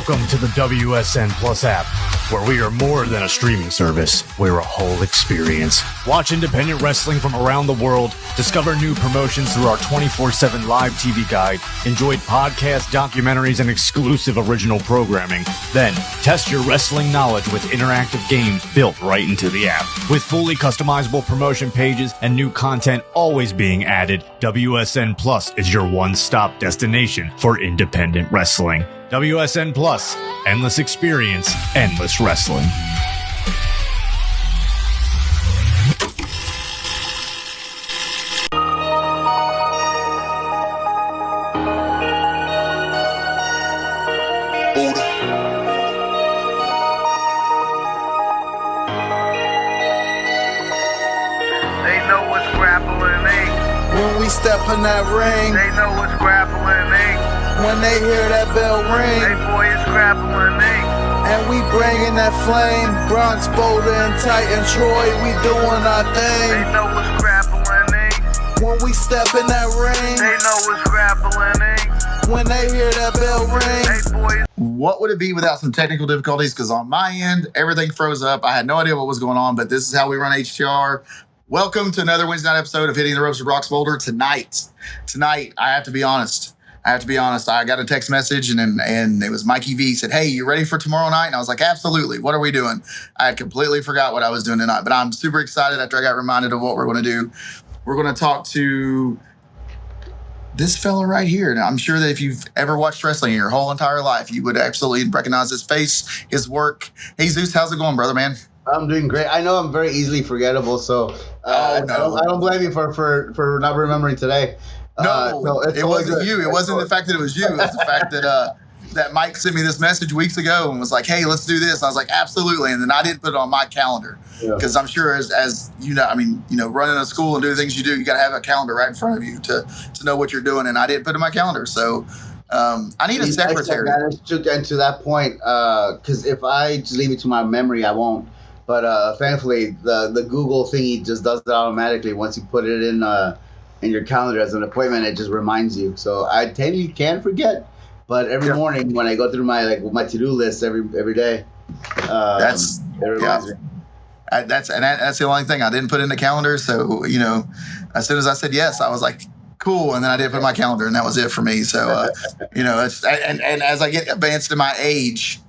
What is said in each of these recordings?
Welcome to the WSN Plus app, where we are more than a streaming service. We're a whole experience. Watch independent wrestling from around the world, discover new promotions through our 24/7 live TV guide, enjoy podcasts, documentaries, and exclusive original programming. Then, test your wrestling knowledge with interactive games built right into the app. With fully customizable promotion pages and new content always being added, WSN Plus is your one-stop destination for independent wrestling. WSN Plus, endless experience, endless wrestling. Boulder. They know what's grappling me. When we step in that ring, They know what's grappling me. when they hear that bell Hey ring, boy, it's grappling me. and we bringing that flame, Brox Boulder and Titan Troy, we doing our They thing. know what's grappling me. When we step in that ring, They know what's grappling me. when they hear that bell ring, Hey boy, What would it be without some technical difficulties? Because on my end, everything froze up. I had no idea what was going on, but this is how we run HTR. Welcome to another Wednesday night episode of Hitting the Ropes with Brox Boulder. Tonight, I have to be honest. I got a text message and it was Mikey V said, "Hey, you ready for tomorrow night?" And I was like, "Absolutely. What are we doing?" I had completely forgot what I was doing tonight, but I'm super excited after I got reminded of what we're going to do. We're going to talk to this fella right here. Now, I'm sure that if you've ever watched wrestling your whole entire life, you would absolutely recognize his face, his work. Hey, Zeus, how's it going, brother, man? I'm doing great. I know I'm very easily forgettable, so Oh, no. I don't blame you for not remembering today. No, it's it all wasn't good. you. It wasn't the fact that it was you. It was the fact that that Mike sent me this message weeks ago and was like, "Hey, let's do this." And I was like, "Absolutely." And then I didn't put it on my calendar because I'm sure, as you know, running a school and doing things you do, you got to have a calendar right in front of you to know what you're doing. And I didn't put it in my calendar, so I need a secretary. And to that point, because if I just leave it to my memory, I won't. But thankfully, the Google thingy just does it automatically. Once you put it in your calendar as an appointment, it just reminds you. So I technically can forget, but every morning when I go through my to-do list every day, it reminds me. That's the only thing I didn't put in the calendar. So as soon as I said yes, I was like, cool, and then I didn't put in my calendar, and that was it for me. So it's and as I get advanced in my age,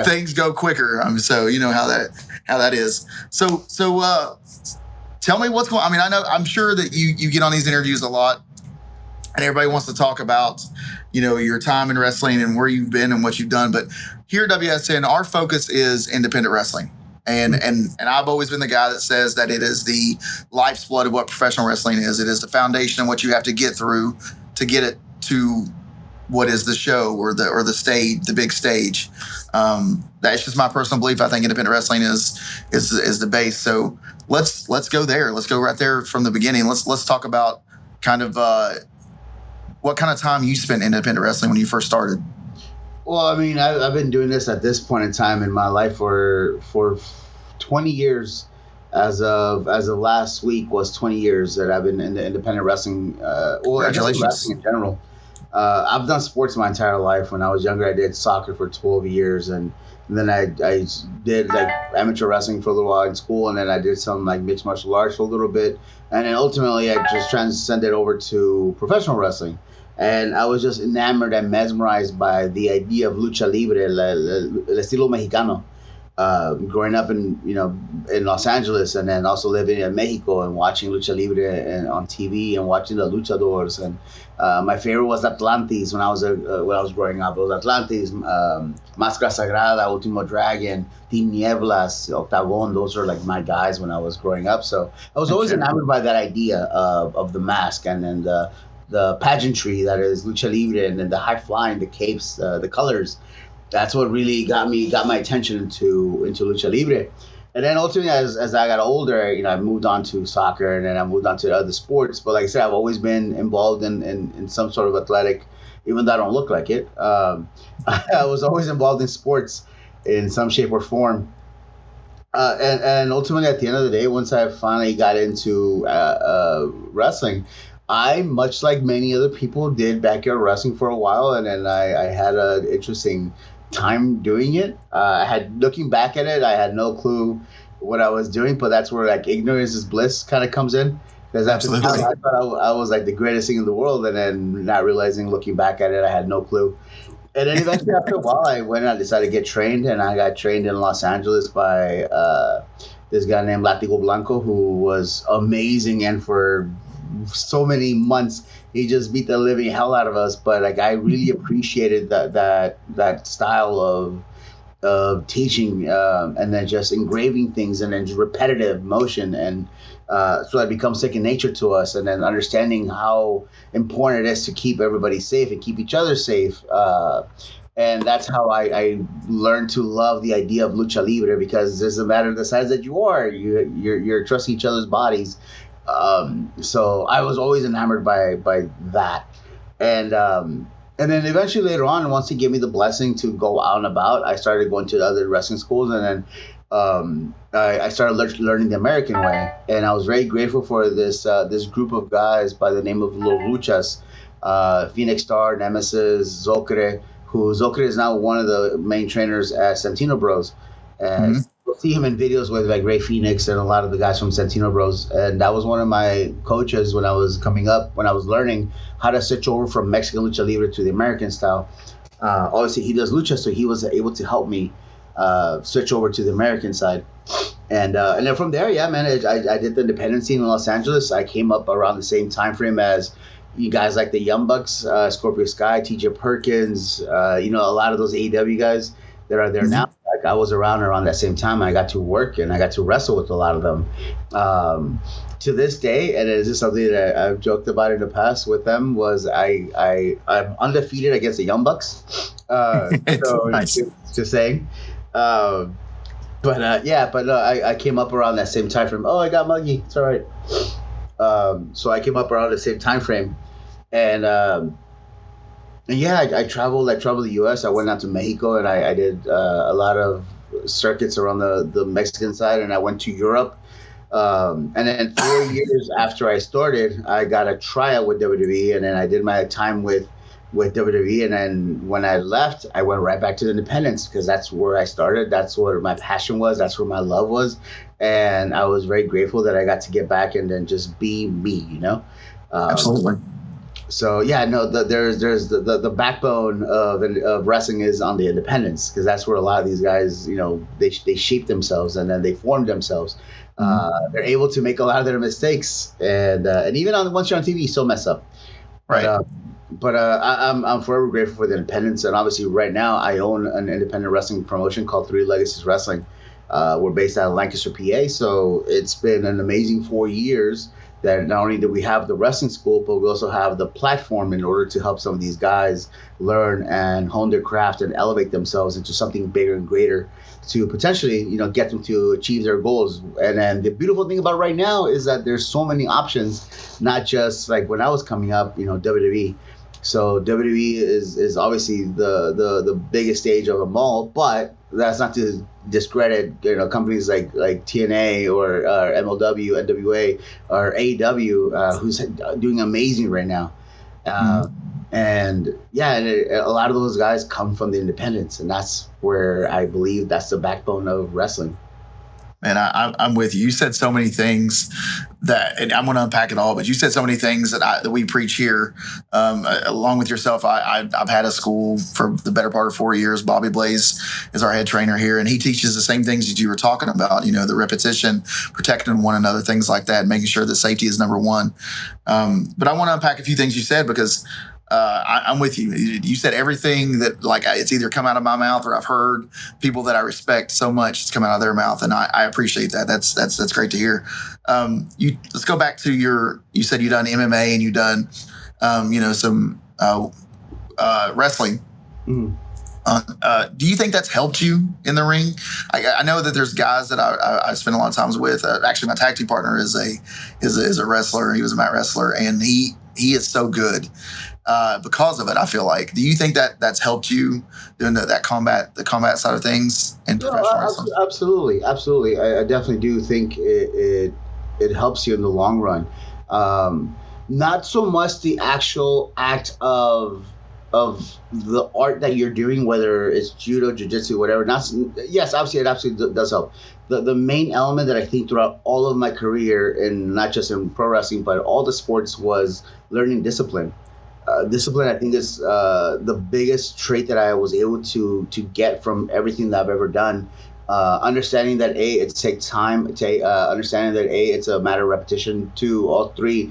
things go quicker. So you know how that is. So tell me what's going on. I'm sure that you get on these interviews a lot and everybody wants to talk about, your time in wrestling and where you've been and what you've done. But here at WSN, our focus is independent wrestling. And I've always been the guy that says that it is the life's blood of what professional wrestling is. It is the foundation of what you have to get through to get it to what is the show or the stage, the big stage. That's just my personal belief. I think independent wrestling is the base. So let's go there. Let's go right there from the beginning. Let's talk about kind of what kind of time you spent in independent wrestling when you first started. Well, I've been doing this at this point in time in my life for 20 years. As of last week was 20 years that I've been in the independent wrestling. Congratulations. Wrestling in general. I've done sports my entire life. When I was younger, I did soccer for 12 years, and then I did amateur wrestling for a little while in school, and then I did some mixed martial arts for a little bit, and then ultimately I just transcended over to professional wrestling. And I was just enamored and mesmerized by the idea of lucha libre, el estilo mexicano. Growing up in Los Angeles, and then also living in Mexico and watching lucha libre on TV and watching the luchadors. And my favorite was Atlantis when I was growing up. It was Atlantis, Máscara Sagrada, Último Dragon, Team Nieblas, Octagon. Those are my guys when I was growing up. So I was always enamored by that idea of the mask and then the pageantry that is lucha libre, and then the high flying, the capes, the colors. That's what really got my attention into lucha libre. And then ultimately, as I got older, I moved on to soccer, and then I moved on to other sports. But like I said, I've always been involved in some sort of athletic, even though I don't look like it. I was always involved in sports in some shape or form. And ultimately, at the end of the day, once I finally got into wrestling, I, much like many other people, did backyard wrestling for a while, and then I had an interesting time doing it. Looking back at it, I had no clue what I was doing, but that's where like ignorance is bliss kind of comes in. Because at the time, I thought I was like the greatest thing in the world, and then not realizing, looking back at it, I had no clue. And then eventually, after a while, I went and I decided to get trained, and I got trained in Los Angeles by this guy named Latigo Blanco, who was amazing, and for so many months he just beat the living hell out of us. But like I really appreciated that style of teaching, and then just engraving things, and then just repetitive motion, and so that becomes second nature to us, and then understanding how important it is to keep everybody safe and keep each other safe. And that's how I learned to love the idea of lucha libre, because it doesn't matter the size that you are, you're trusting each other's bodies. So I was always enamored by that. And then eventually later on, once he gave me the blessing to go out and about, I started going to other wrestling schools, and then I started learning the American way. And I was very grateful for this group of guys by the name of Los Luchas, Phoenix Star, Nemesis, Zocre, who Zocre is now one of the main trainers at Santino Bros. And you'll see him in videos with like Ray Phoenix and a lot of the guys from Santino Bros. And that was one of my coaches when I was coming up, when I was learning how to switch over from Mexican lucha libre to the American style. Obviously, he does lucha, so he was able to help me switch over to the American side. And then from there, yeah, man, I did the independent scene in Los Angeles. I came up around the same time frame as you guys like the Young Bucks, Scorpio Sky, TJ Perkins, a lot of those AEW guys that are there now. Like I was around that same time. I got to work and I got to wrestle with a lot of them. To this day, and it is something that I've joked about in the past with them, was I'm undefeated against the Young Bucks. So nice. Just saying. I came up around that same time frame. Oh, I got muggy. It's all right. So I came up around the same time frame, and I traveled the U.S. I went out to Mexico, and I did a lot of circuits around the Mexican side, and I went to Europe. And then 4 years after I started, I got a tryout with WWE, and then I did my time with WWE. And then when I left, I went right back to the independents, because that's where I started. That's where my passion was. That's where my love was. And I was very grateful that I got to get back and then just be me, Absolutely. So yeah, no, there's the backbone of wrestling is on the independents, because that's where a lot of these guys, they shape themselves and then they form themselves. They're able to make a lot of their mistakes, and even once you're on TV, you still mess up. Right. But I'm forever grateful for the independents, and obviously right now I own an independent wrestling promotion called Three Legacies Wrestling. We're based out of Lancaster, PA, so it's been an amazing 4 years that not only do we have the wrestling school, but we also have the platform in order to help some of these guys learn and hone their craft and elevate themselves into something bigger and greater to potentially, get them to achieve their goals. And then the beautiful thing about right now is that there's so many options, not just like when I was coming up, WWE. So WWE is obviously the biggest stage of them all, but that's not to discredit companies like TNA or MLW, NWA, or AEW, who's doing amazing right now. And a lot of those guys come from the independents, and that's where I believe that's the backbone of wrestling. Man, I'm with you. You said so many things and I'm going to unpack it all, but you said so many things that we preach here, along with yourself. I've had a school for the better part of 4 years. Bobby Blaze is our head trainer here, and he teaches the same things that you were talking about, the repetition, protecting one another, things like that, making sure that safety is number one. But I want to unpack a few things you said, because I'm with you. You said everything that, like, it's either come out of my mouth or I've heard people that I respect so much, it's come out of their mouth, and I appreciate that. That's great to hear. Let's go back to you said you done MMA and you done, some wrestling. Do you think that's helped you in the ring? I know that there's guys that I spend a lot of times with. Actually, my tag team partner is a wrestler. He was a mat wrestler, and he is so good. Because of it, I feel like. Do you think that that's helped you doing the combat side of things in professional wrestling? Absolutely. I definitely do think it helps you in the long run. not so much the actual act of the art that you're doing, whether it's judo, jiu-jitsu, whatever. Yes, obviously it absolutely does help. The main element that I think throughout all of my career, and not just in pro wrestling, but all the sports, was learning discipline. Discipline, I think, is the biggest trait that I was able to get from everything that I've ever done. Understanding that it takes time. Understanding that it's a matter of repetition. 2, all 3.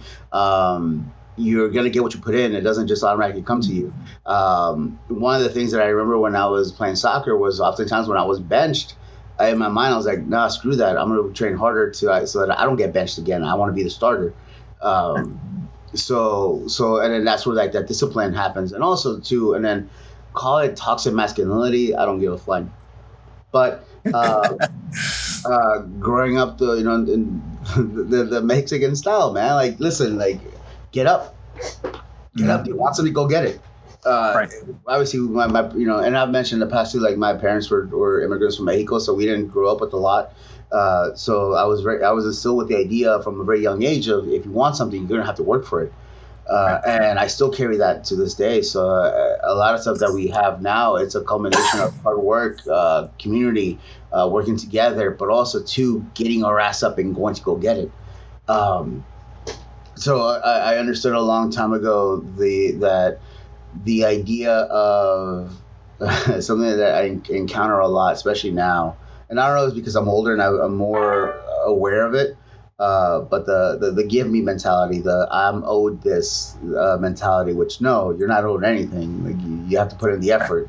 You're gonna get what you put in. It doesn't just automatically come to you. One of the things that I remember when I was playing soccer was oftentimes when I was benched, in my mind I was like, nah, screw that. I'm gonna train harder so that I don't get benched again. I want to be the starter. So and then that's where like that discipline happens, and also too, and then call it toxic masculinity. I don't give a flying. But growing up in the Mexican style, man, like, listen, like, get up. Do you want something, go get it. Right. Obviously, my and I've mentioned in the past too, like, my parents were immigrants from Mexico, so we didn't grow up with a lot. So I was instilled with the idea from a very young age of, if you want something, you're gonna have to work for it. And I still carry that to this day. So a lot of stuff that we have now, it's a culmination of hard work, community, working together, but also too getting our ass up and going to go get it. So I understood a long time ago that the idea of something that I encounter a lot, especially now, and I don't know if it's because I'm older and I'm more aware of it, but the give me mentality, the I'm owed this mentality, which, no, you're not owed anything. Like, you have to put in the effort.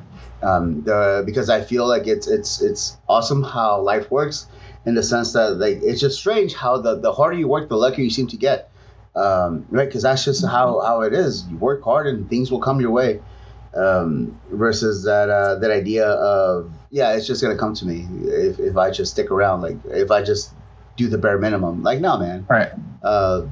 Because I feel like it's awesome how life works, in the sense that, like, it's just strange how the harder you work, the luckier you seem to get. Right? Because that's just how it is. You work hard and things will come your way. Versus that idea of, yeah, it's just gonna come to me if I just stick around, like, if I just do the bare minimum. Like, no, man. Right. But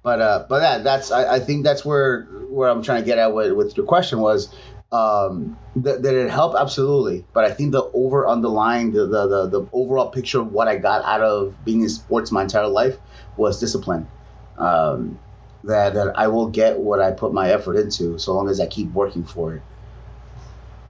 that's I think that's where I'm trying to get at with your question was, that it helped, absolutely. But I think the underlying the overall picture of what I got out of being in sports my entire life was discipline. That I will get what I put my effort into, so long as I keep working for it.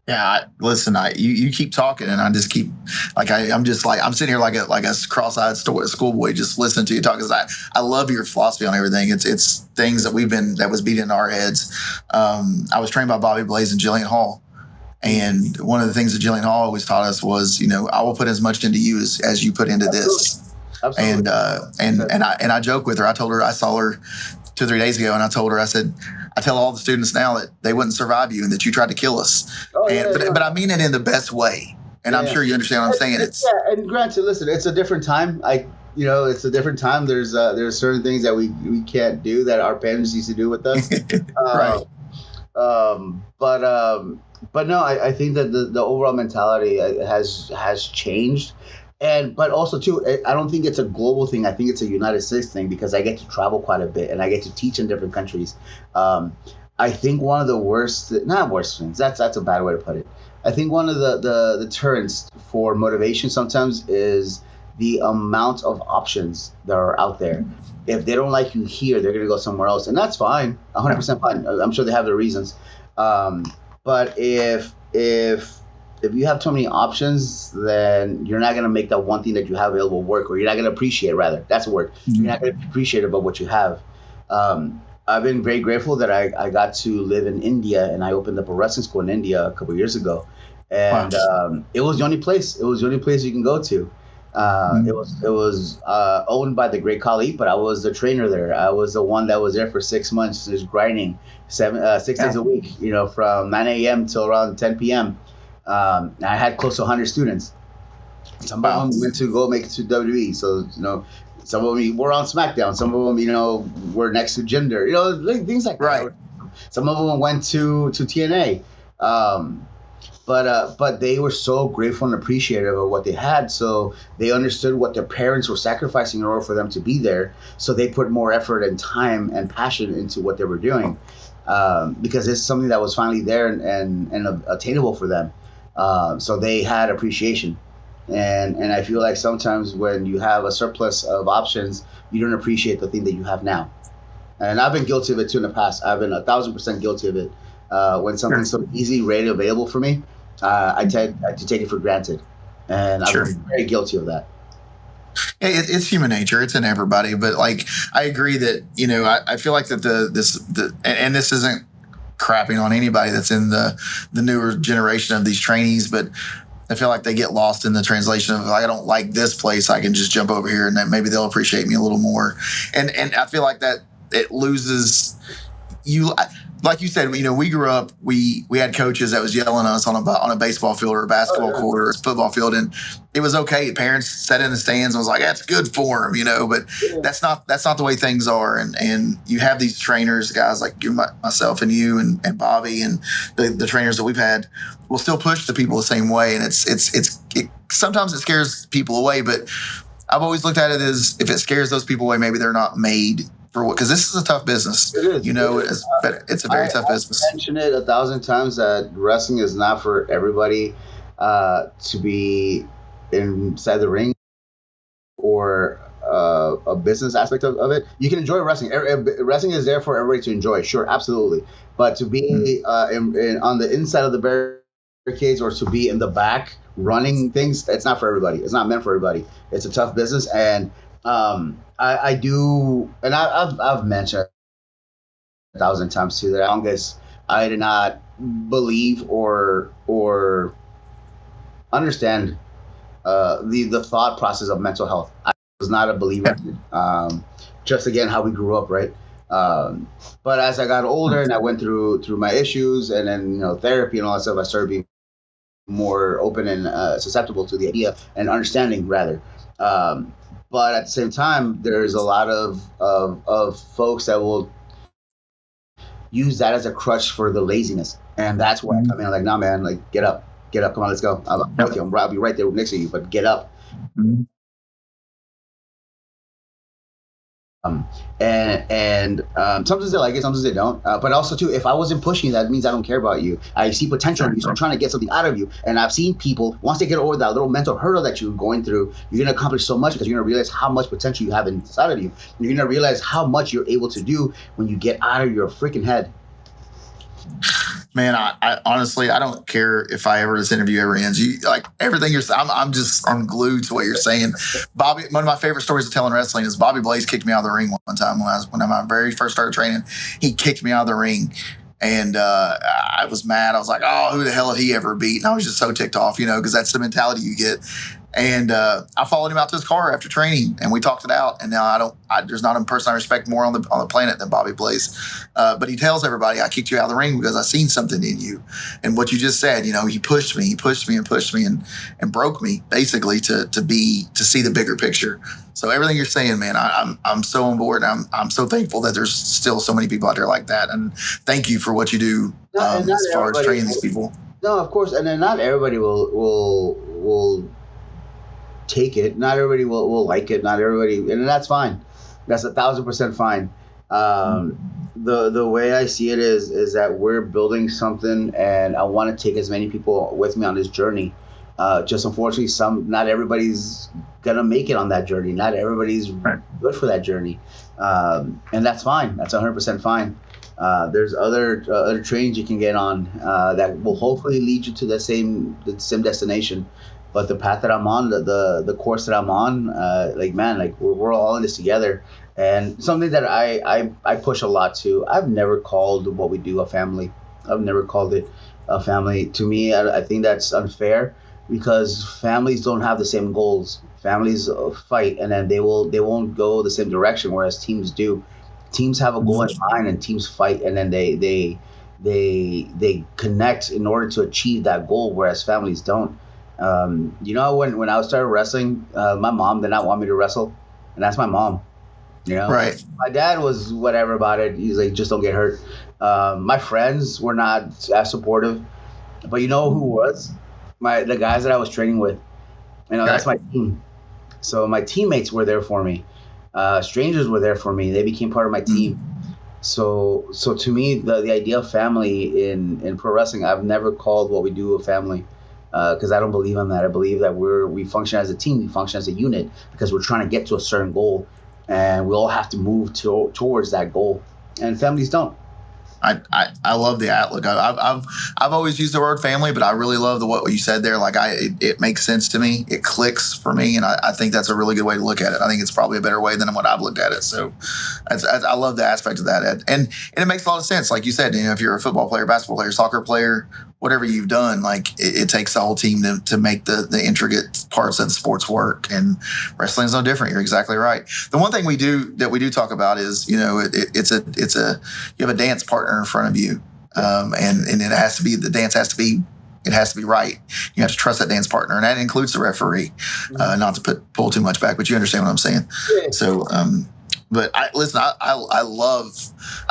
Yeah, listen, you keep talking, and I just keep, like, I'm sitting here like a cross-eyed schoolboy just listening to you talk, because I love your philosophy on everything. It's things that was beaten in our heads. I was trained by Bobby Blaze and Jillian Hall, and one of the things that Jillian Hall always taught us was, I will put as much into you as you put into this. Absolutely. And I joke with her. I told her, I saw her 2 or 3 days ago, and I told her, I said, I tell all the students now that they wouldn't survive you and that you tried to kill us. But I mean it in the best way. And I'm sure you understand what I'm saying. And granted, listen, it's a different time. It's a different time. There's certain things that we can't do that our parents used to do with us. Right. But no, I think that the overall mentality has changed. But also too, I don't think it's a global thing. I think it's a United States thing, because I get to travel quite a bit and I get to teach in different countries. I think one of the not worst things, that's a bad way to put it. I think one of the deterrents for motivation sometimes is the amount of options that are out there. If they don't like you here, they're going to go somewhere else. And that's fine, 100% fine. I'm sure they have their reasons. But if you have too many options, then you're not going to make that one thing that you have available work, or you're not going to appreciate, rather. That's a word. Mm-hmm. You're not going to be appreciative about what you have. I've been very grateful that I got to live in India, and I opened up a wrestling school in India a couple of years ago. And it was the only place. It was the only place you can go to. It was owned by the great Kali, but I was the trainer there. I was the one that was there for 6 months, just grinding 6 days a week, from 9 a.m. till around 10 p.m. I had close to 100 students. Some of them went to go make it to WWE. So, some of them were on SmackDown. Some of them, were next to Jinder. Things like right. that. Some of them went to TNA. But they were so grateful and appreciative of what they had. So they understood what their parents were sacrificing in order for them to be there. So they put more effort and time and passion into what they were doing, because it's something that was finally there and attainable for them. So they had appreciation. And I feel like sometimes when you have a surplus of options, you don't appreciate the thing that you have now. And I've been guilty of it too in the past. I've been 1,000% guilty of it. When something's so easy, ready, available for me, I tend to take it for granted. And I've been very guilty of that. It's human nature. It's in everybody. But like, I agree that, I feel like that and this isn't crapping on anybody that's in the newer generation of these trainees, but I feel like they get lost in the translation of, I don't like this place, I can just jump over here and then maybe they'll appreciate me a little more. And I feel like that it loses you. Like you said, we grew up, we had coaches that was yelling at us on a baseball field or a basketball court or a football field, and it was okay. Parents sat in the stands and was like, that's good for them, but that's not the way things are. And you have these trainers, guys like you, myself and you and Bobby and the trainers that we've had will still push the people the same way. And it sometimes it scares people away, but I've always looked at it as, if it scares those people away, maybe they're not made for what, because this is a tough business. It is. It's a very tough business. I've mentioned it 1,000 times that wrestling is not for everybody to be inside the ring or a business aspect of it. You can enjoy wrestling. Wrestling is there for everybody to enjoy. Sure, absolutely. But to be on the inside of the barricades or to be in the back running things, it's not for everybody. It's not meant for everybody. It's a tough business, and I do, and I've mentioned 1,000 times too that longest I did not believe or understand the thought process of mental health. I was not a believer. Just again how we grew up, right? But as I got older and I went through my issues and then therapy and all that stuff, I started being more open and susceptible to the idea and understanding rather. But at the same time, there's a lot of folks that will use that as a crutch for the laziness. And that's where I come in. I'm like, nah, man, like, get up. Come on, let's go. I'm with you. I'll be right there next to you, but get up. And sometimes they like it, sometimes they don't. But also too, if I wasn't pushing you, that means I don't care about you. I see potential in you, so I'm trying to get something out of you. And I've seen people, once they get over that little mental hurdle that you're going through, you're gonna accomplish so much because you're gonna realize how much potential you have inside of you. You're gonna realize how much you're able to do when you get out of your freaking head. Man, I honestly, I don't care if this interview ever ends. You like everything you're saying. I'm glued to what you're saying. Bobby, one of my favorite stories of telling wrestling is Bobby Blaze kicked me out of the ring one time when I very first started training. He kicked me out of the ring, and I was mad. I was like, oh, who the hell had he ever beat? And I was just so ticked off, because that's the mentality you get. And I followed him out to his car after training, and we talked it out. And now there's not a person I respect more on the planet than Bobby Blaze. But he tells everybody, I kicked you out of the ring because I seen something in you. And what you just said, he pushed me and broke me basically to see the bigger picture. So everything you're saying, man, I'm so on board. And I'm so thankful that there's still so many people out there like that. And thank you for what you do as far as training these people. No, of course. And then not everybody will take it. Not everybody will like it. Not everybody, and that's fine. That's 1,000% fine. The way I see it is that we're building something, and I want to take as many people with me on this journey. Just unfortunately, not everybody's gonna make it on that journey. Not everybody's good for that journey, and that's fine. That's 100% fine. There's other trains you can get on that will hopefully lead you to the same destination. But the path that I'm on, the course that I'm on, we're all in this together. And something that I push a lot to, I've never called what we do a family. I've never called it a family. To me, I think that's unfair because families don't have the same goals. Families fight, and then they won't go the same direction, whereas teams do. Teams have a goal in mind, and teams fight, and then they connect in order to achieve that goal, whereas families don't. When I started wrestling, my mom did not want me to wrestle, and that's my mom. Right. My dad was whatever about it. He's like, just don't get hurt. My friends were not as supportive, but who was? The guys that I was training with. That's my team. So my teammates were there for me. Strangers were there for me. They became part of my team. So to me, the idea of family in pro wrestling, I've never called what we do a family. Because I don't believe in that. I believe that we function as a team, we function as a unit because we're trying to get to a certain goal. and we all have to move towards that goal. And families don't. I love the outlook. I've always used the word family, but I really love what you said there. Like it makes sense to me. It clicks for me, and I think that's a really good way to look at it. I think it's probably a better way than what I've looked at it. So I love the aspect of that, and it makes a lot of sense. Like you said, if you're a football player, basketball player, soccer player, whatever you've done, like it takes the whole team to make the intricate parts of the sports work. And wrestling is no different. You're exactly right. The one thing we do talk about is, it's you have a dance partner in front of you, and it has to be, the dance has to be, it has to be right. You have to trust that dance partner, and that includes the referee. Not to pull too much back, but you understand what I'm saying. Yeah. So, but I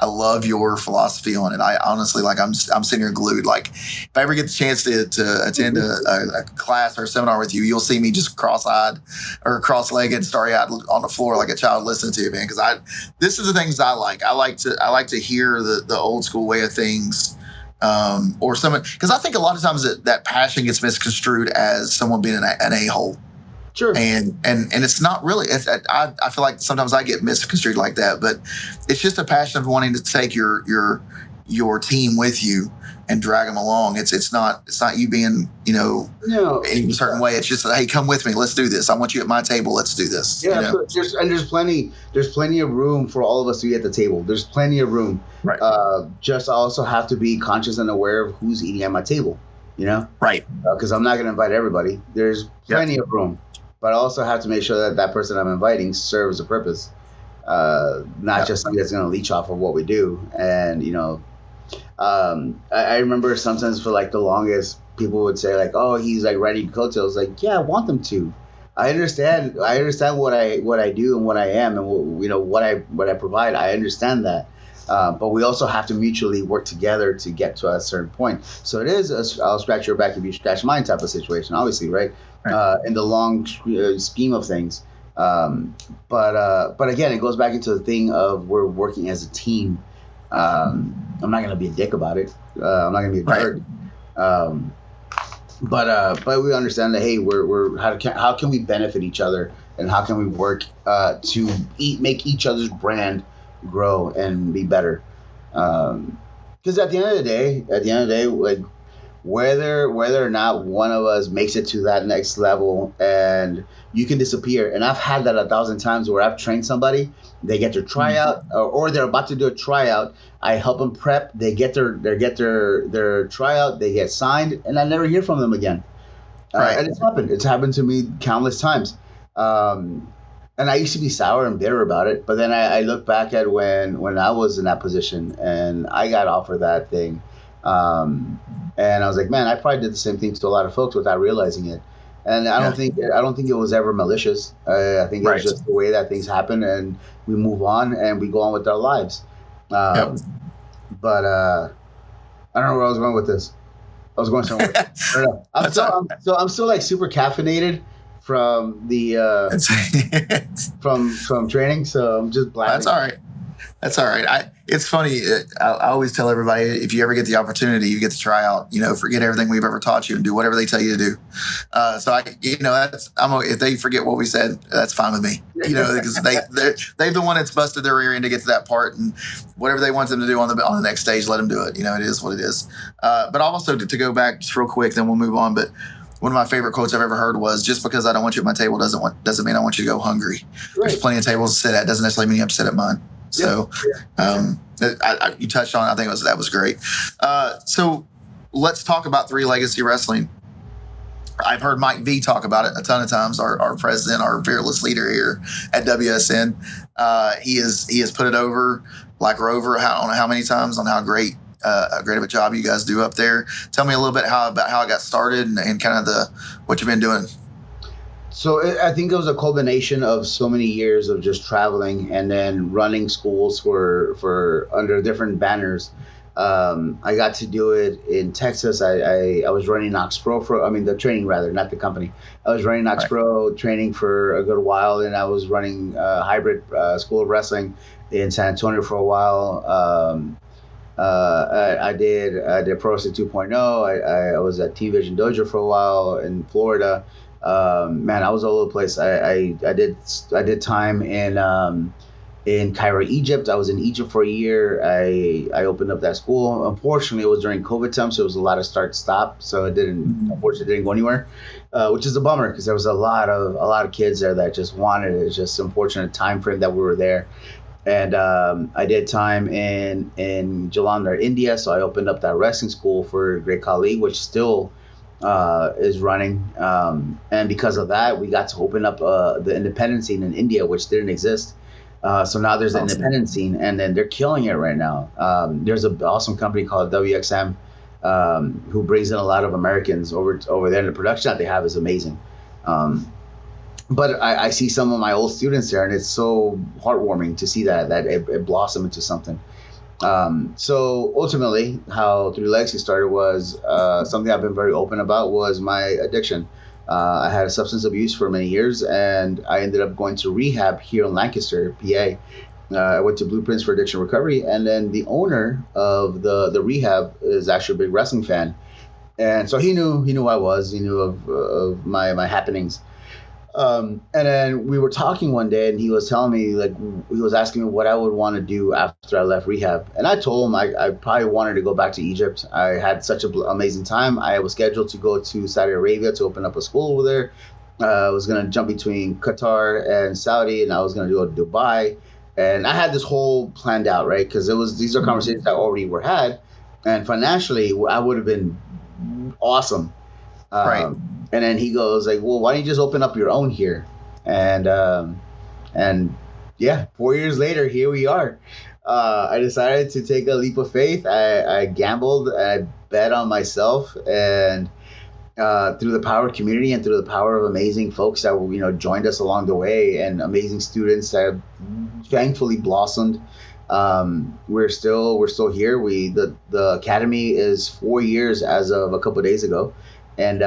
love your philosophy on it. I honestly, like, I'm sitting here glued. Like, if I ever get the chance to attend a class or a seminar with you, you'll see me just cross-eyed or cross-legged, starry-eyed on the floor like a child listening to you, man. Because this is the things I like. I like to hear the old school way of things. Or someone, because I think a lot of times that passion gets misconstrued as someone being an a-hole. Sure. And it's not really. I feel like sometimes I get misconstrued like that, but it's just a passion of wanting to take your team with you and drag them along. It's not you being in a certain way. It's just, hey, come with me, let's do this. I want you at my table. Let's do this. Yeah, there's plenty of room for all of us to be at the table. There's plenty of room. Right. Just also have to be conscious and aware of who's eating at my table. Right. Because I'm not going to invite everybody. There's plenty of room. But I also have to make sure that person I'm inviting serves a purpose, not just something that's going to leech off of what we do. And, I remember sometimes for like the longest, people would say like, oh, he's like riding coattails. Like, yeah, I want them to. I understand what I do and what I am and what I provide. I understand that. But we also have to mutually work together to get to a certain point. So it is I'll scratch your back if you scratch mine type of situation, obviously, right? In the long scheme of things. But again, it goes back into the thing of we're working as a team. I'm not going to be a dick about it. I'm not going to be a jerk. But we understand that, hey, we're how can we benefit each other, and how can we work to make each other's brand grow and be better. Because at the end of the day, like whether or not one of us makes it to that next level, and you can disappear. And I've had that 1,000 times where I've trained somebody, they get their tryout, or they're about to do a tryout. I help them prep. They get their tryout. They get signed, and I never hear from them again. And it's happened. It's happened to me countless times. And I used to be sour and bitter about it, but then I look back at when I was in that position and I got offered that thing, and I was like, man, I probably did the same thing to a lot of folks without realizing it. And I don't think it was ever malicious. I think it was just the way that things happen, and we move on and we go on with our lives. But I don't know where I was going with this. I was going somewhere. I don't know. I'm still like super caffeinated from the from training, so I'm just blabbing. That's all right. It's funny. I always tell everybody, if you ever get the opportunity, you get to try out. Forget everything we've ever taught you and do whatever they tell you to do. If they forget what we said, that's fine with me. Because they're the one that's busted their rear end to get to that part, and whatever they want them to do on the next stage, let them do it. It is what it is. But also to go back just real quick, then we'll move on. But one of my favorite quotes I've ever heard was, just because I don't want you at my table doesn't mean I want you to go hungry. Right. There's plenty of tables to sit at. Doesn't necessarily mean you have to sit at mine. So you touched on it. I think that was great. So let's talk about Three Legacy Wrestling. I've heard Mike V talk about it a ton of times, our president, our fearless leader here at WSN. He has put it over like Rover I don't know how many times on how great of a job you guys do up there. Tell me a little bit about how it got started and kind of what you've been doing. So I think it was a culmination of so many years of just traveling and then running schools for under different banners. I got to do it in Texas. I was running Knox Pro the training rather, not the company. I was running Knox Pro training for a good while, and I was running hybrid school of wrestling in San Antonio for a while. I did Pro Wrestling 2.0. I was at T Vision Dojo for a while in Florida. Man, I was all over the place. I did time in Cairo, Egypt. I was in Egypt for a year. I opened up that school. Unfortunately, it was during COVID time, so it was a lot of start-stop. So it unfortunately didn't go anywhere, which is a bummer because there was a lot of kids there that just wanted it. It's just unfortunate time frame that we were there. And I did time in Jalandhar, India. So I opened up that wrestling school for a great colleague, which still is running. And because of that, we got to open up the independent scene in India, which didn't exist. So now there's an independent scene, and then they're killing it right now. There's an awesome company called WXM who brings in a lot of Americans over there, and the production that they have is amazing. But I see some of my old students there, and it's so heartwarming to see that it blossomed into something. So ultimately, how Three Legacies started was something I've been very open about was my addiction. I had a substance abuse for many years, and I ended up going to rehab here in Lancaster, PA. I went to Blueprints for Addiction Recovery, and then the owner of the rehab is actually a big wrestling fan, and so he knew who I was. He knew of my happenings. And then we were talking one day, and he was telling me, like, he was asking me what I would want to do after I left rehab. And I told him I probably wanted to go back to Egypt. I had such an amazing time. I was scheduled to go to Saudi Arabia to open up a school over there. I was going to jump between Qatar and Saudi, and I was going to go to Dubai. And I had this whole planned out, right? Because these are conversations that already were had. And financially, I would have been awesome. Right. And then he goes like, well, why don't you just open up your own here? And yeah, 4 years later, here we are. I decided to take a leap of faith. I gambled, and I bet on myself, and through the power of community and through the power of amazing folks that joined us along the way, and amazing students that have thankfully blossomed. We're still here. The academy is 4 years as of a couple of days ago. And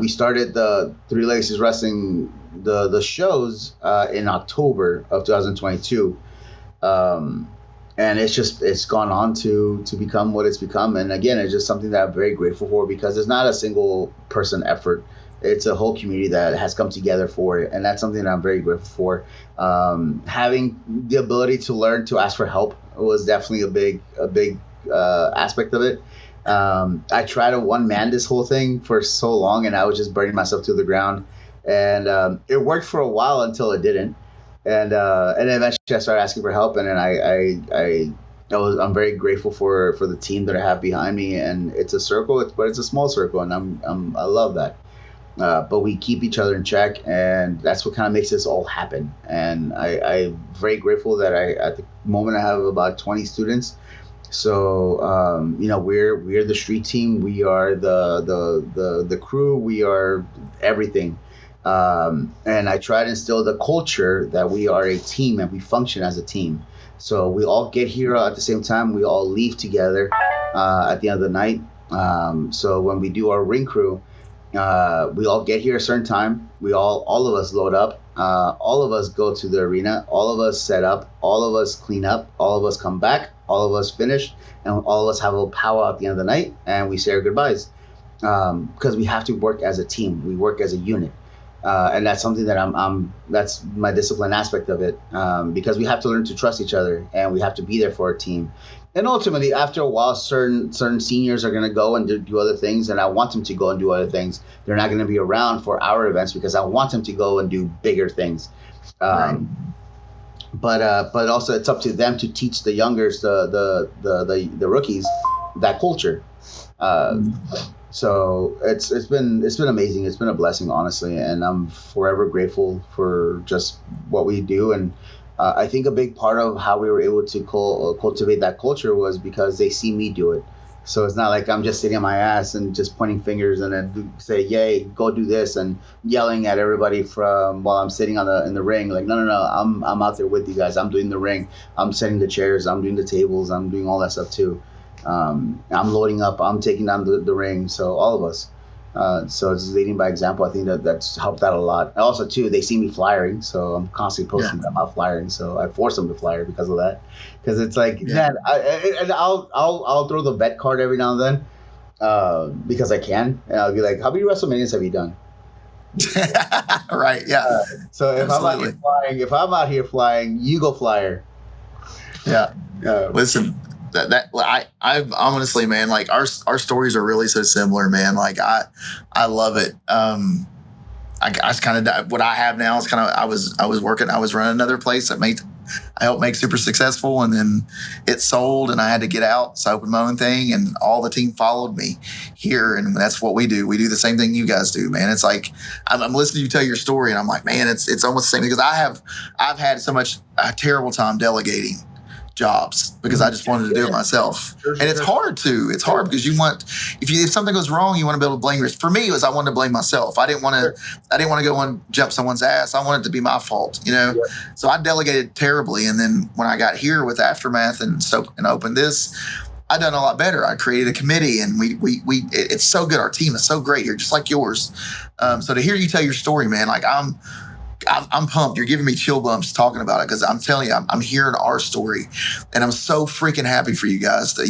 we started the Three Legacies Wrestling, the shows in October of 2022. And it's gone on to become what it's become. And again, it's just something that I'm very grateful for, because it's not a single person effort. It's a whole community that has come together for it. And that's something that I'm very grateful for. Having the ability to learn to ask for help was definitely a big aspect of it. I tried to one-man this whole thing for so long, and I was just burning myself to the ground. And it worked for a while until it didn't. And then eventually I started asking for help, and then I'm very grateful for the team that I have behind me. And it's a circle, but it's a small circle, and I love that. But we keep each other in check, and that's what kind of makes this all happen. And I'm very grateful that at the moment I have about 20 students. So we're the street team. We are the crew. We are everything. And I try to instill the culture that we are a team and we function as a team. So we all get here at the same time. We all leave together at the end of the night. So when we do our ring crew, we all get here a certain time. All of us load up. All of us go to the arena. All of us set up. All of us clean up. All of us come back. All of us finish, and all of us have a powwow at the end of the night, and we say our goodbyes. Because we have to work as a team. We work as a unit. And that's something that that's my discipline aspect of it, because we have to learn to trust each other, and we have to be there for our team. And ultimately, after a while, certain seniors are going to go and do other things, and I want them to go and do other things. They're not going to be around for our events because I want them to go and do bigger things. Right. But also it's up to them to teach the youngers, the rookies, that culture. So it's been amazing. It's been a blessing, honestly, and I'm forever grateful for just what we do. And I think a big part of how we were able to cultivate that culture was because they see me do it. So it's not like I'm just sitting on my ass and just pointing fingers and then say, "Yay, go do this," and yelling at everybody from while I'm sitting in the ring. Like, no, I'm out there with you guys. I'm doing the ring. I'm setting the chairs. I'm doing the tables. I'm doing all that stuff too. I'm loading up. I'm taking down the ring. So all of us. So it's leading by example. I think that's helped out a lot. And also too, they see me flyering, so I'm constantly posting them out flyering. So I force them to flyer because of that. Because it's like, man, I'll throw the vet card every now and then. because I can, and I'll be like, how many WrestleManias have you done? Right. Yeah. So if Absolutely. I'm out here flying, you go flyer. Yeah. Listen, I honestly, man, like our stories are really so similar, man. Like I love it. I just kind of what I have now is kind of I was running another place that I helped make super successful, and then it sold and I had to get out. So I opened my own thing, and all the team followed me here. And that's what we do. We do the same thing you guys do, man. It's like, I'm listening to you tell your story, and I'm like, man, it's almost the same, because I've had so much a terrible time delegating jobs because I just wanted to do it myself. And it's hard because you want, if something goes wrong, you want to be able to blame yourself. For me, it was, I wanted to blame myself. I didn't want to go and jump someone's ass. I wanted it to be my fault, So I delegated terribly. And then when I got here with Aftermath and opened this, I done a lot better. I created a committee, and it's so good. Our team is so great here, just like yours. So to hear you tell your story, man, like I'm pumped. You're giving me chill bumps talking about it, because I'm telling you, I'm hearing our story, and I'm so freaking happy for you guys that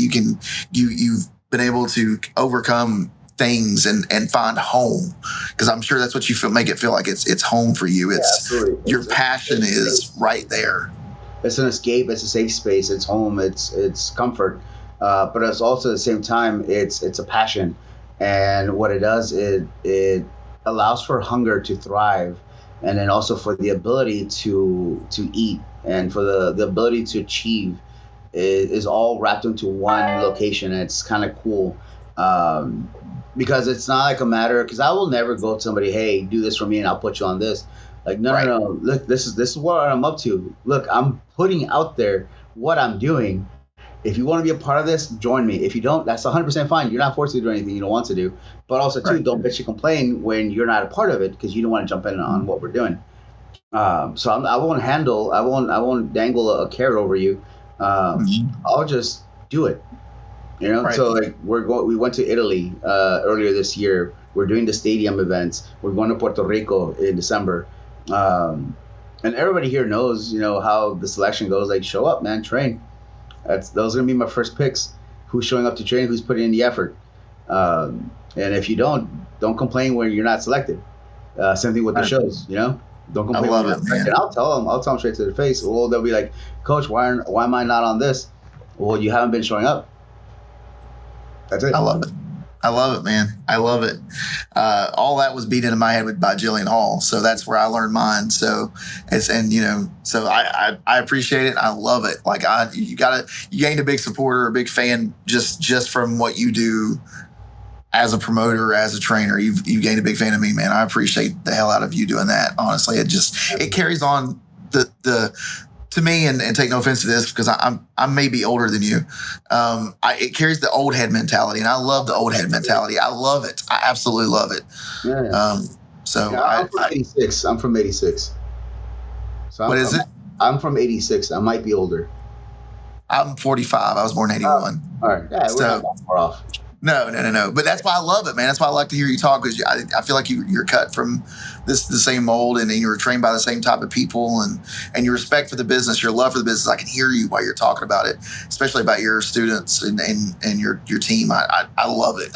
you've been able to overcome things and find home, because I'm sure that's what you make it feel like it's home for you. It's your passion is right there. It's an escape. It's a safe space. It's home. It's comfort, but it's also at the same time it's a passion, and what it does, it allows for hunger to thrive. And then also for the ability to eat, and for the ability to achieve is all wrapped into one location. And it's kind of cool, because it's not like a matter, because I will never go to somebody, hey, do this for me and I'll put you on this. Like, no. Look, this is what I'm up to. Look, I'm putting out there what I'm doing. If you want to be a part of this, join me. If you don't, that's 100% fine. You're not forced to do anything you don't want to do. But also, too, don't bitch and complain when you're not a part of it, because you don't want to jump in on what we're doing. So I won't dangle a carrot over you. I'll just do it. Right. So like we went to Italy earlier this year. We're doing the stadium events. We're going to Puerto Rico in December. And everybody here knows, how the selection goes. Like, show up, man, train. Those are gonna be my first picks. Who's showing up to train? Who's putting in the effort? And if you don't complain when you're not selected. Same thing with the shows. Don't complain. I love it, man. I'll tell them straight to their face. Well, they'll be like, Coach, why am I not on this? Well, you haven't been showing up. That's it. I love it, man. I love it. All that was beat into my head by Jillian Hall, so that's where I learned mine. So so I appreciate it. I love it. Like you gained a big supporter, a big fan just from what you do as a promoter, as a trainer. You gained a big fan of me, man. I appreciate the hell out of you doing that. Honestly, it carries on the to me, and take no offense to this, because I may be older than you. It carries the old head mentality, and I love the old head mentality. I love it. I absolutely love it. Yeah. I'm from 86. I'm from 86. So what is it? I'm from 86. I might be older. I'm 45. I was born in 81. All right. Yeah, we're not that far off. No. But that's why I love it, man. That's why I like to hear you talk, because I feel like you're cut from the same mold, and you were trained by the same type of people, and your respect for the business, your love for the business. I can hear you while you're talking about it, especially about your students and your team. I love it.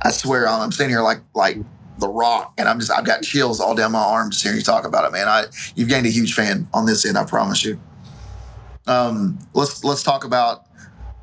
I swear I'm standing here like The Rock, and I've got chills all down my arm just hearing you talk about it, man. You've gained a huge fan on this end, I promise you. Let's talk about.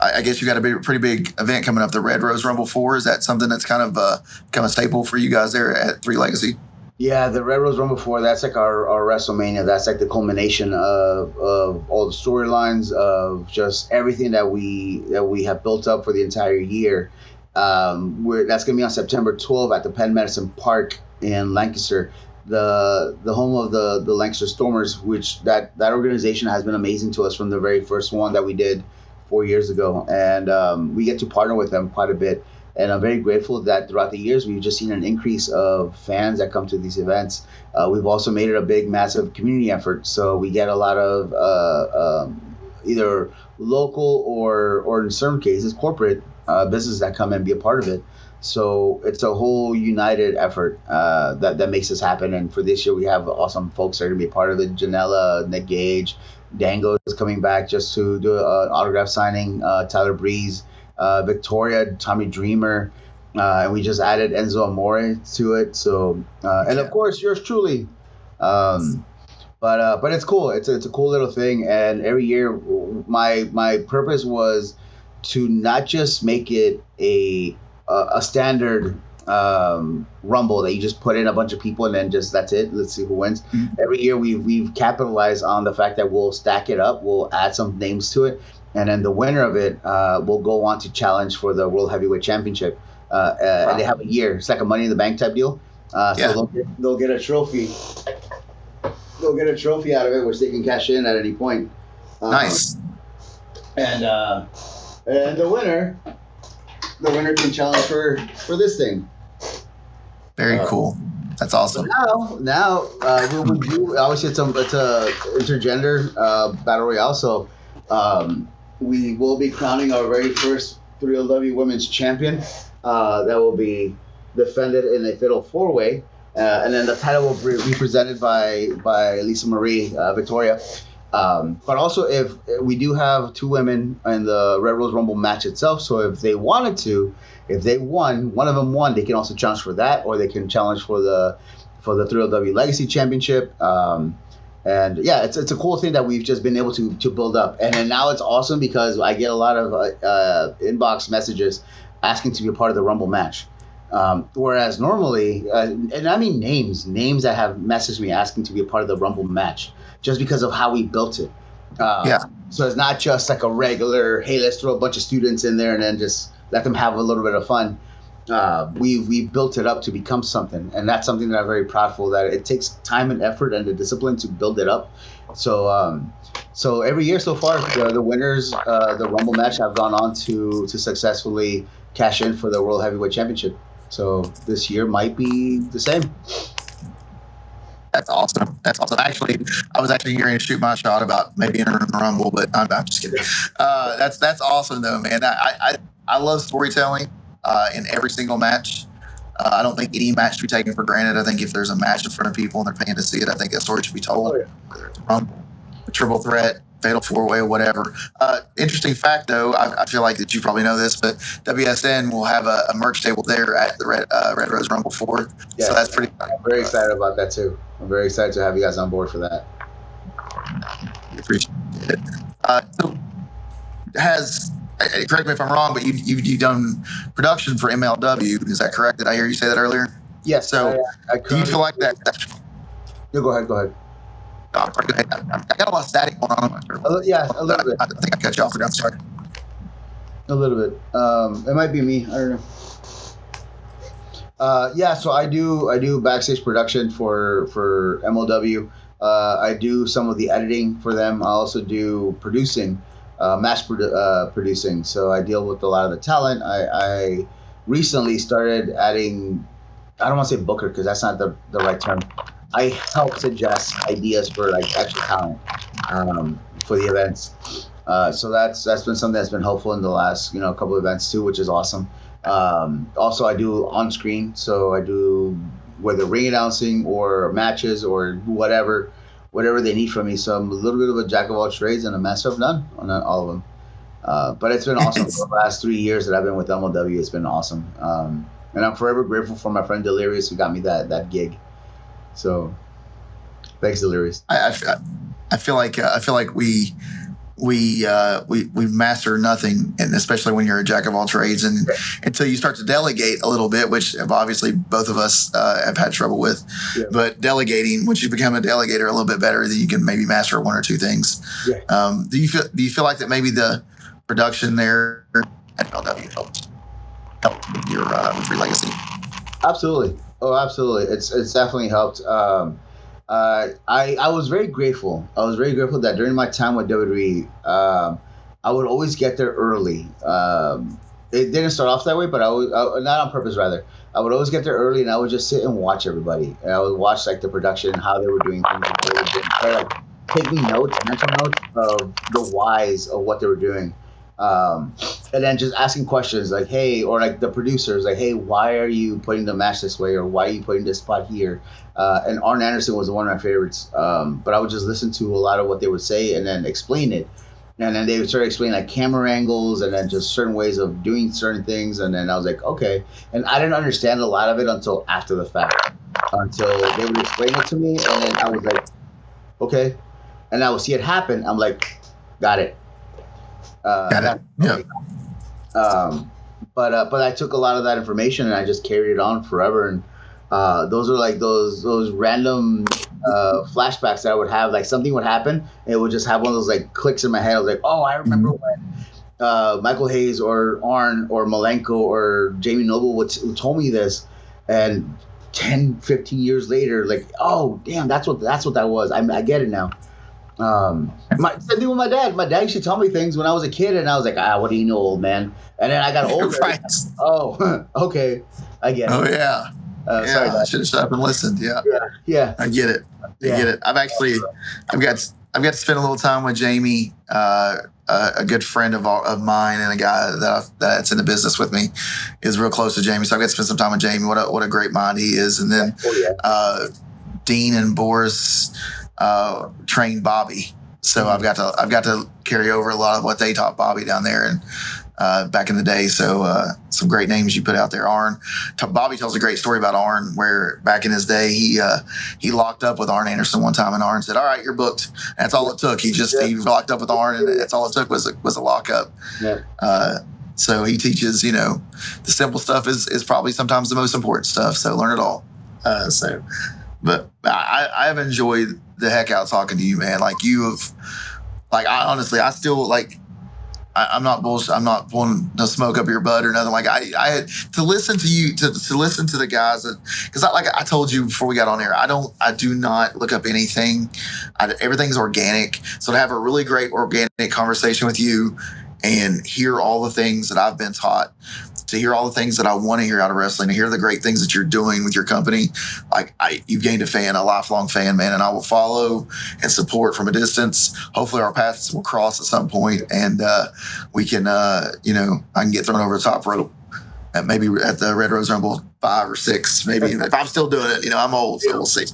I guess you got a pretty big event coming up, the Red Rose Rumble 4. Is that something that's kind of a staple for you guys there at Three Legacy? Yeah, the Red Rose Rumble 4, that's like our WrestleMania. That's like the culmination of all the storylines, of just everything that we have built up for the entire year. That's going to be on September 12th at the Penn Medicine Park in Lancaster, the home of the Lancaster Stormers, which that organization has been amazing to us from the very first one that we did 4 years ago, and we get to partner with them quite a bit, and I'm very grateful that throughout the years we've just seen an increase of fans that come to these events. We've also made it a big, massive community effort, so we get a lot of either local or in some cases corporate businesses that come and be a part of it. So it's a whole united effort that makes this happen. And for this year, we have awesome folks that are going to be a part of it. Janela, Nick Gage, Dango is coming back just to do an autograph signing. Tyler Breeze, Victoria, Tommy Dreamer, and we just added Enzo Amore to it. So, and of course, yours truly. But it's cool. It's a cool little thing. And every year, my purpose was to not just make it a standard rumble that you just put in a bunch of people and then just that's it. Let's see who wins. Mm-hmm. Every year we've capitalized on the fact that we'll stack it up. We'll add some names to it, and then the winner of it will go on to challenge for the World Heavyweight Championship. Wow. And they have a year. It's like a Money in the Bank type deal. So they'll get a trophy. They'll get a trophy out of it, which they can cash in at any point. Nice. And the winner can challenge for this thing. Very cool. That's awesome. Now we do obviously it's a intergender battle royale, so we will be crowning our very first 3LW Women's Champion. That will be defended in a fatal 4-way. And then the title will be presented by Lisa Marie Victoria. But also, if we do have 2 women in the Red Rose Rumble match itself, so if they wanted to, if they won, one of them won, they can also challenge for that, or they can challenge for the 3LW Legacy Championship. And yeah, it's a cool thing that we've just been able to build up. And then now it's awesome because I get a lot of inbox messages asking to be a part of the Rumble match. Whereas normally, and I mean names that have messaged me asking to be a part of the Rumble match just because of how we built it. So it's not just like a regular, hey, let's throw a bunch of students in there and then just let them have a little bit of fun. We built it up to become something, and that's something that I'm very proud for, that it takes time and effort and the discipline to build it up. So every year so far, the winners, the Rumble match have gone on to successfully cash in for the World Heavyweight Championship. So this year might be the same. That's awesome. Actually, I was actually hearing to shoot my shot about maybe entering the Rumble, but I'm just kidding. That's awesome though, man. I love storytelling in every single match. I don't think any match should be taken for granted. I think if there's a match in front of people and they're paying to see it, I think that story should be told. Whether it's a Rumble, a triple threat, fatal 4-way, or whatever. Interesting fact, though, I feel like that you probably know this, but WSN will have a merch table there at the Red Rose Rumble 4. Yeah, so that's pretty I'm very excited about that, too. I'm very excited to have you guys on board for that. Appreciate it. So correct me if I'm wrong, but you've done production for MLW. Is that correct? Did I hear you say that earlier? Yes. So do you feel like that? Yeah, go ahead. I got a lot of static going on. A little bit. I think I cut you off. I'm sorry. A little bit. It might be me. I don't know. So I do backstage production for MLW. I do some of the editing for them. I also do producing, producing. So I deal with a lot of the talent. I recently started adding, I don't want to say booker because that's not the right term. I help suggest ideas for like actual talent for the events. So that's been something that's been helpful in the last couple of events too, which is awesome. Also, I do on screen, so I do whether ring announcing or matches or whatever they need from me. So I'm a little bit of a jack of all trades and a master of none on all of them. But it's been awesome for the last 3 years that I've been with MLW. It's been awesome, and I'm forever grateful for my friend Delirious who got me that gig. So, thanks, Delirious. I feel like we master nothing, and especially when you're a jack of all trades, and until you start to delegate a little bit, which obviously both of us have had trouble with. Yeah. But delegating, once you become a delegator a little bit better, then you can maybe master 1 or 2 things. Yeah. Do you feel like that maybe the production there at LW helped with your Three Legacy? Absolutely. Oh, absolutely. It's definitely helped. I was very grateful. I was very grateful that during my time with WWE, I would always get there early. It didn't start off that way, but I not on purpose, rather. I would always get there early, and I would just sit and watch everybody. And I would watch like the production, how they were doing things, and they were doing, like taking notes, mental notes of the whys of what they were doing. And then just asking questions like, hey, or like the producers, like, hey, why are you putting the match this way? Or why are you putting this spot here? And Arn Anderson was one of my favorites. But I would just listen to a lot of what they would say and then explain it. And then they started explaining like camera angles and then just certain ways of doing certain things. And then I was like, okay. And I didn't understand a lot of it until after the fact, until they would explain it to me. And then I was like, okay. And I would see it happen. I'm like, got it. Got it. Yeah. But I took a lot of that information and I just carried it on forever. And those are like those random flashbacks that I would have. Like something would happen and it would just have one of those like clicks in my head. I was like, oh, I remember when Michael Hayes or Arn or Malenko or Jamie Noble told me this. And 10, 15 years later, like, oh, damn, that's what that was. I get it now. Same thing with my dad. My dad used to tell me things when I was a kid, and I was like, what do you know, old man? And then I got older. Right. Oh, okay, I get it. Oh yeah. Sorry, I should have shut up and listened. Yeah. Yeah. I get it. I get it. I've got to spend a little time with Jamie, a good friend of mine, and a guy that's in the business with me is real close to Jamie. So I've got to spend some time with Jamie. What a great mind he is. And then Dean and Boris trained Bobby. So I've got to carry over a lot of what they taught Bobby down there and back in the day. So some great names you put out there. Bobby tells a great story about Arn, where back in his day he locked up with Arn Anderson one time, and Arn said, "All right, you're booked." And that's all it took. He locked up with Arn, and that's all it took was a lockup. Yeah. So he teaches, the simple stuff is probably sometimes the most important stuff. So learn it all. But I have enjoyed the heck out talking to you, man. Like I still like. I'm not bullshit. I'm not pulling no smoke up your butt or nothing. Like I had to listen to you to listen to the guys because I told you before we got on air. I do not look up anything. Everything's organic. So to have a really great organic conversation with you and hear all the things that I've been taught, to hear all the things that I want to hear out of wrestling, to hear the great things that you're doing with your company, you've gained a lifelong fan, man, and I will follow and support from a distance. Hopefully our paths will cross at some point, and we can, I can get thrown over the top rope. Maybe at the Red Rose Rumble 5 or 6, maybe. If I'm still doing it, I'm old, so we'll see.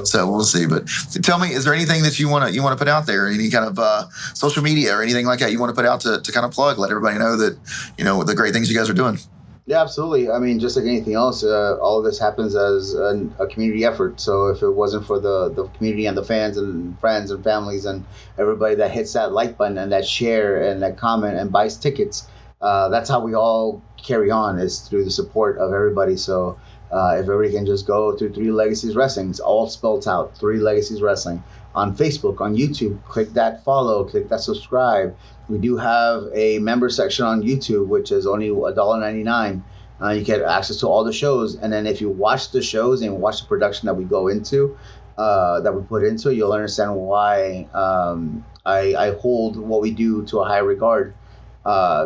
So we'll see. But tell me, is there anything that you want to put out there? Any kind of social media or anything like that you want to put out to kind of plug, let everybody know that the great things you guys are doing? Yeah, absolutely. I mean, just like anything else, all of this happens as a community effort. So if it wasn't for the community and the fans and friends and families and everybody that hits that like button and that share and that comment and buys tickets, that's how we all carry on, is through the support of everybody. So if everybody can just go through Three Legacies Wrestling, it's all spelled out, Three Legacies Wrestling, on Facebook, on YouTube, click that follow, click that subscribe. We do have a member section on YouTube, which is only $1.99. You get access to all the shows, and then if you watch the shows and watch the production that we go into, that we put into, you'll understand why I hold what we do to a high regard.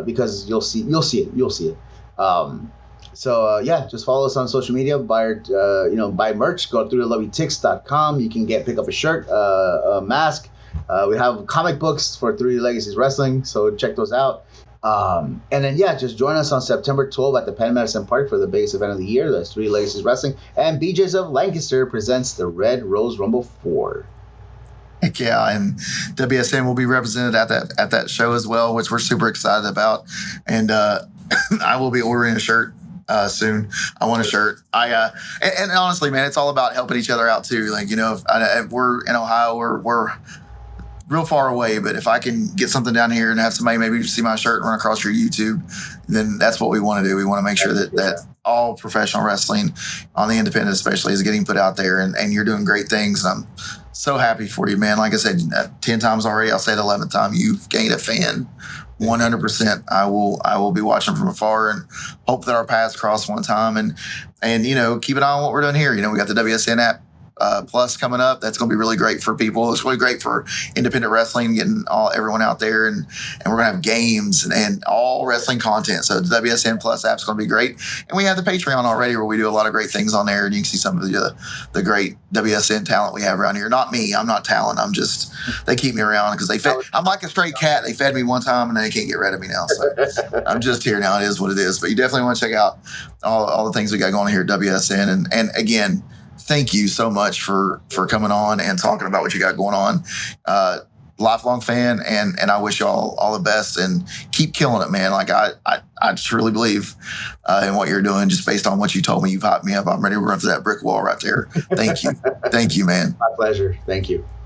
Because you'll see it. So just follow us on social media. Buy merch. Go through lovetix.com. You can pick up a shirt, a mask. We have comic books for Three Legacies Wrestling, so check those out. And then just join us on September 12th at the Penn Medicine Park for the biggest event of the year. That's Three Legacies Wrestling, and BJ's of Lancaster presents the Red Rose Rumble 4. Heck yeah, and WSN will be represented at that show as well, which we're super excited about. And I will be ordering a shirt soon. I want a shirt. And honestly, man, it's all about helping each other out too. Like, if we're in Ohio, we're real far away, but if I can get something down here and have somebody maybe see my shirt run across your YouTube, then that's what we want to do. We want to make sure that all professional wrestling on the independent especially is getting put out there, and you're doing great things. And I'm so happy for you, man. Like I said, 10 times already, I'll say the 11th time, you've gained a fan. 100%. I will be watching from afar and hope that our paths cross one time, and keep an eye on what we're doing here. We got the WSN app Plus coming up. That's going to be really great for people. It's really great for independent wrestling, getting everyone out there, and we're going to have games and all wrestling content. So the WSN Plus app's going to be great. And we have the Patreon already, where we do a lot of great things on there, and you can see some of the great WSN talent we have around here. Not me. I'm not talent. I'm just, they keep me around because I'm like a stray cat. They fed me one time and they can't get rid of me now. So I'm just here now. It is what it is. But you definitely want to check out all the things we got going on here at WSN. And again, thank you so much for coming on and talking about what you got going on. lifelong fan, and I wish y'all all the best and keep killing it, man. Like I truly believe in what you're doing, just based on what you told me. You've hyped me up. I'm ready to run through that brick wall right there. Thank you. Thank you, man. My pleasure. Thank you.